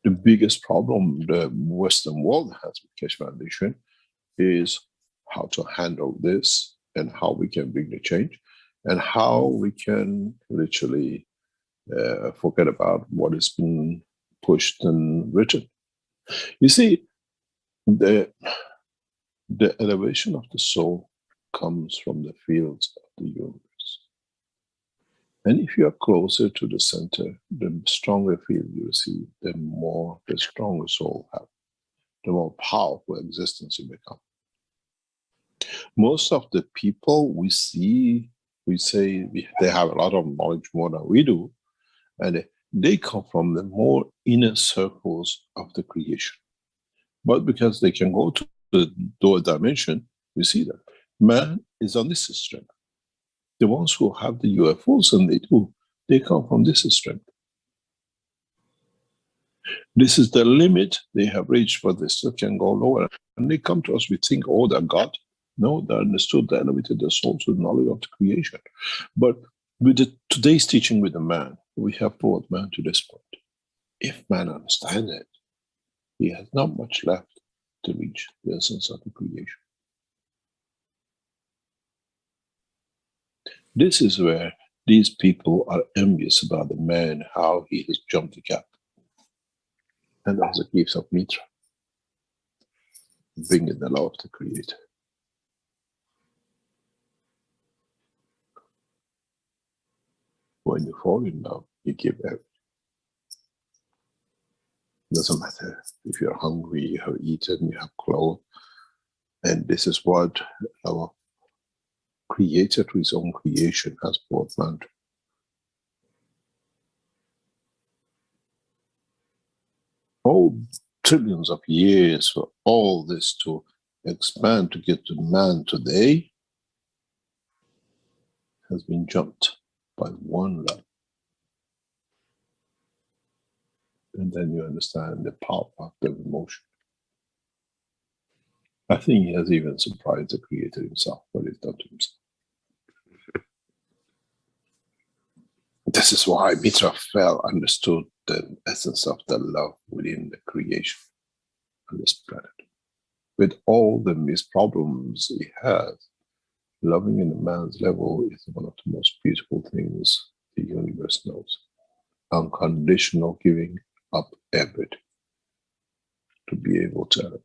The biggest problem the Western world has with Keshe Foundation is how to handle this and how we can bring the change and how we can literally forget about what has been pushed and written. You see, the elevation of the soul comes from the fields of the universe. And if you are closer to the center, the stronger field you receive, the stronger soul have, the more powerful existence you become. Most of the people we see, we say they have a lot of knowledge more than we do, and they come from the more inner circles of the creation. But because they can go to the lower dimension, we see that man is on this strength. The ones who have the UFOs, and they come from this strength. This is the limit they have reached, but they still can go lower. And they come to us, we think, oh, they're God. No, they understood, they elevated their soul to the knowledge of the creation. But with today's teaching with the man, we have brought man to this point. If man understands it, he has not much left to reach the essence of the creation. This is where these people are envious about the man, how he has jumped the gap. And that's the gift of Mitra, bringing the love of the Creator. When you fall in love, you give everything. It doesn't matter if you're hungry, you have eaten, you have clothes. And this is what our Creator to his own creation has brought man to. All trillions of years for all this to expand to get to man today has been jumped by one love. And then you understand the power of the emotion. I think he has even surprised the Creator himself, what he's done to himself. This is why Mitra understood the essence of the love within the creation on this planet. With all the missed problems he has, loving in a man's level is one of the most beautiful things the universe knows. Unconditional giving up everything to be able to elevate.